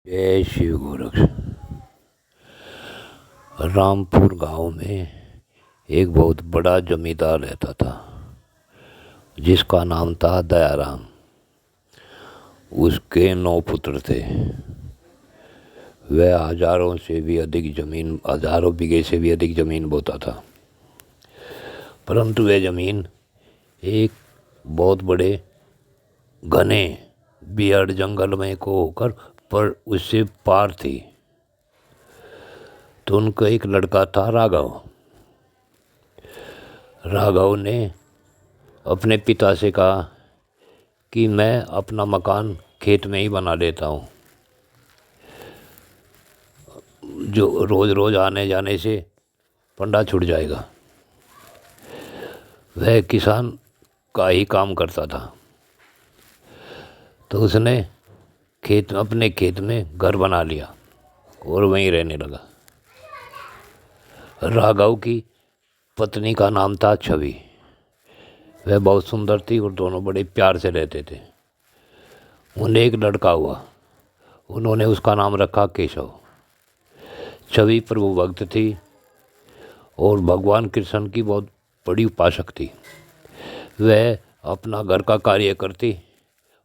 जय शिव गोरक्ष। रामपुर गांव में एक बहुत बड़ा जमींदार रहता था जिसका नाम था दयाराम। उसके 9 पुत्र थे। वह हजारों बीघे से भी अधिक जमीन बोता था, परंतु वह जमीन एक बहुत बड़े घने बियड़ जंगल में को होकर पर उससे पार थी। तो उनका एक लड़का था राघव। राघव ने अपने पिता से कहा कि मैं अपना मकान खेत में ही बना लेता हूँ, जो रोज़ रोज़ आने जाने से पंडा छूट जाएगा। वह किसान का ही काम करता था, तो उसने अपने खेत में घर बना लिया और वहीं रहने लगा। राघव की पत्नी का नाम था छवि। वह बहुत सुंदर थी और दोनों बड़े प्यार से रहते थे। उन्हें एक लड़का हुआ। उन्होंने उसका नाम रखा केशव। छवि प्रभु भक्त थी और भगवान कृष्ण की बहुत बड़ी उपासक थी। वह अपना घर का कार्य करती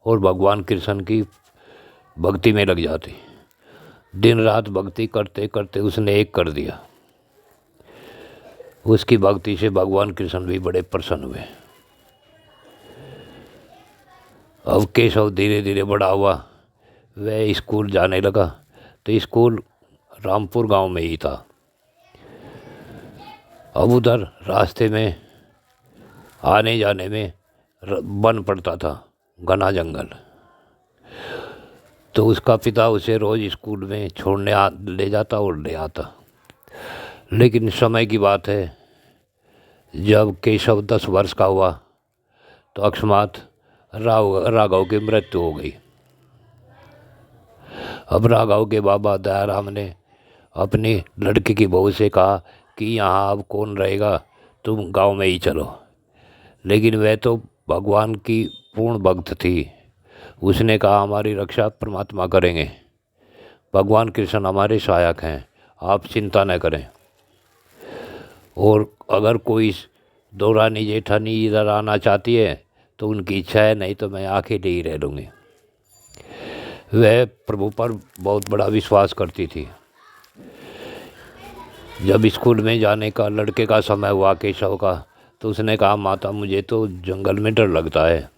और भगवान कृष्ण की भक्ति में लग जाती। दिन रात भक्ति करते करते उसने एक कर दिया। उसकी भक्ति से भगवान कृष्ण भी बड़े प्रसन्न हुए। अब केशव धीरे धीरे बड़ा हुआ। वह स्कूल जाने लगा, तो स्कूल रामपुर गांव में ही था। अब उधर रास्ते में आने जाने में वन पड़ता था, घना जंगल। तो उसका पिता उसे रोज़ स्कूल में छोड़ने ले जाता और ले आता। लेकिन समय की बात है, जब केशव 10 वर्ष का हुआ तो अकस्मात राघव की मृत्यु हो गई। अब राघव के बाबा दयाराम ने अपनी लड़की की बहू से कहा कि यहाँ अब कौन रहेगा, तुम गांव में ही चलो। लेकिन वह तो भगवान की पूर्ण भक्त थी। उसने कहा हमारी रक्षा परमात्मा करेंगे, भगवान कृष्ण हमारे सहायक हैं, आप चिंता न करें। और अगर कोई दौरानी जेठानी इधर आना चाहती है तो उनकी इच्छा है, नहीं तो मैं अकेले ही रह लूँगी। वह प्रभु पर बहुत बड़ा विश्वास करती थी। जब स्कूल में जाने का लड़के का समय हुआ केशव का, तो उसने कहा माता मुझे तो जंगल में डर लगता है।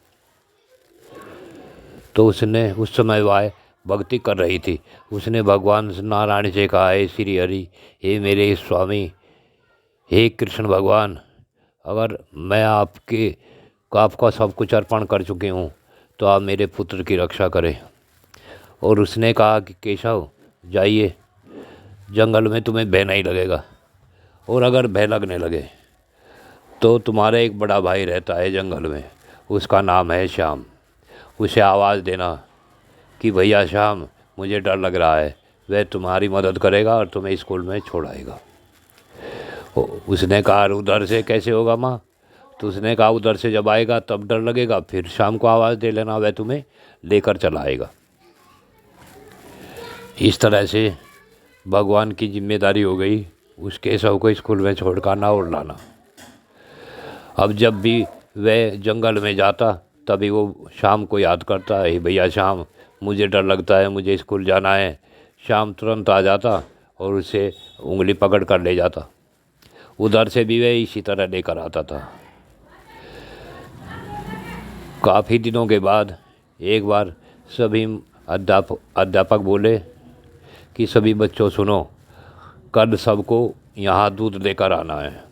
तो उसने उस समय वह भक्ति कर रही थी। उसने भगवान नारायण से कहा, हे श्री हरि, हे मेरे स्वामी, हे कृष्ण भगवान, अगर मैं आपका सब कुछ अर्पण कर चुकी हूँ तो आप मेरे पुत्र की रक्षा करें। और उसने कहा कि केशव जाइए, जंगल में तुम्हें भय नहीं लगेगा, और अगर भय लगने लगे तो तुम्हारा एक बड़ा भाई रहता है जंगल में, उसका नाम है श्याम। उसे आवाज़ देना कि भैया श्याम मुझे डर लग रहा है, वह तुम्हारी मदद करेगा और तुम्हें स्कूल में छोड़ाएगा। उसने कहा उधर से कैसे होगा माँ? तो उसने कहा उधर से जब आएगा तब डर लगेगा, फिर शाम को आवाज़ दे लेना, वह तुम्हें लेकर चला आएगा। इस तरह से भगवान की जिम्मेदारी हो गई उस केशव को स्कूल में छोड़ कर आना और लाना। अब जब भी वह जंगल में जाता तभी वो शाम को याद करता है, भैया शाम मुझे डर लगता है, मुझे स्कूल जाना है। शाम तुरंत आ जाता और उसे उंगली पकड़ कर ले जाता। उधर से भी वह इसी तरह लेकर आता था। काफ़ी दिनों के बाद एक बार सभी अध्यापक बोले कि सभी बच्चों सुनो, कल सबको यहाँ दूध लेकर आना है।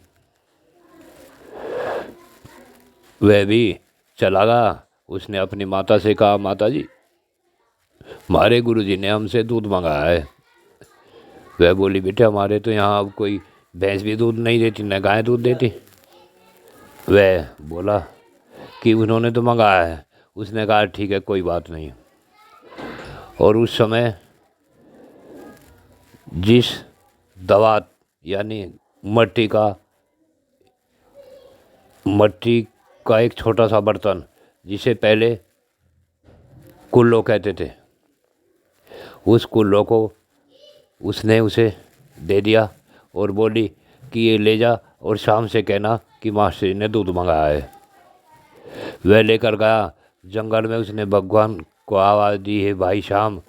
वह भी चला गया। उसने अपनी माता से कहा, माता जी हमारे गुरुजी ने हमसे दूध मंगाया है। वह बोली, बेटे हमारे तो यहाँ अब कोई भैंस भी दूध नहीं देती, न गाय दूध देती। वह बोला कि उन्होंने तो मंगाया है। उसने कहा ठीक है कोई बात नहीं। और उस समय जिस दवा यानी मट्टी का एक छोटा सा बर्तन, जिसे पहले कुल्लो कहते थे, उस कुल्लो को उसने उसे दे दिया और बोली कि ये ले जा और शाम से कहना कि मास्टर जी ने दूध मंगाया है। वह लेकर गया जंगल में। उसने भगवान को आवाज़ दी, है भाई श्याम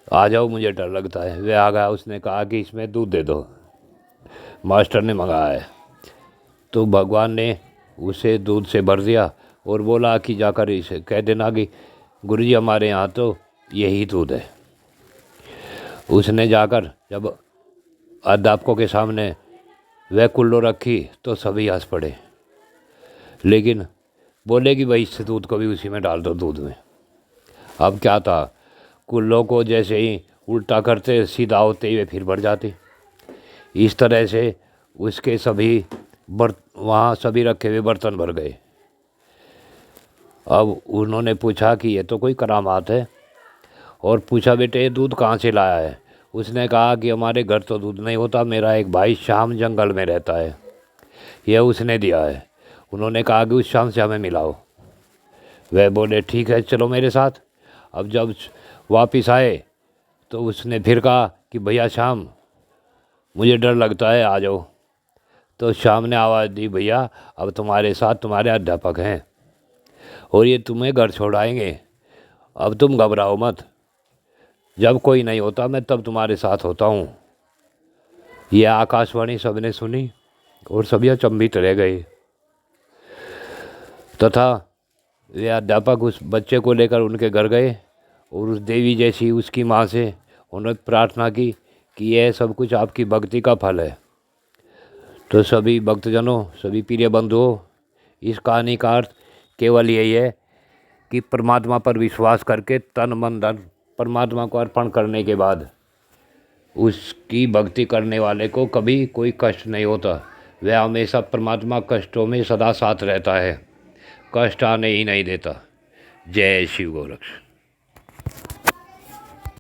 आ जाओ, मुझे डर लगता है। वह आ गया। उसने कहा कि इसमें दूध दे दो, मास्टर ने मंगाया है। तो भगवान ने उसे दूध से भर दिया और बोला कि जाकर इसे कह देना कि गुरुजी हमारे यहाँ तो यही दूध है। उसने जाकर जब अध्यापकों के सामने वह कुल्लो रखी तो सभी हंस पड़े, लेकिन बोले कि भाई इस दूध को भी उसी में डाल दो दूध में। अब क्या था, कुल्लो को जैसे ही उल्टा करते सीधा होते हुए फिर भर जाते। इस तरह से उसके सभी वहाँ सभी रखे हुए बर्तन भर गए। अब उन्होंने पूछा कि ये तो कोई करामात है, और पूछा बेटे ये दूध कहाँ से लाया है। उसने कहा कि हमारे घर तो दूध नहीं होता, मेरा एक भाई श्याम जंगल में रहता है, यह उसने दिया है। उन्होंने कहा कि उस शाम से हमें मिलाओ। वह बोले ठीक है चलो मेरे साथ। अब जब वापस आए तो उसने फिर कहा कि भैया श्याम मुझे डर लगता है, आ जाओ। तो श्याम ने आवाज़ दी, भैया अब तुम्हारे साथ तुम्हारे अध्यापक हैं और ये तुम्हें घर छोड़ाएंगे, अब तुम घबराओ मत, जब कोई नहीं होता मैं तब तुम्हारे साथ होता हूँ। यह आकाशवाणी सबने सुनी और सभी अचंभित रह गए तथा वे अध्यापक उस बच्चे को लेकर उनके घर गए और उस देवी जैसी उसकी माँ से उन्होंने प्रार्थना की कि यह सब कुछ आपकी भक्ति का फल है। तो सभी भक्तजनों, सभी प्रिय बंधुओं, इस कहानी का अर्थ केवल यही है कि परमात्मा पर विश्वास करके तन मन धन परमात्मा को अर्पण करने के बाद उसकी भक्ति करने वाले को कभी कोई कष्ट नहीं होता। वह हमेशा परमात्मा कष्टों में सदा साथ रहता है, कष्ट आने ही नहीं देता। जय शिव गोरक्ष।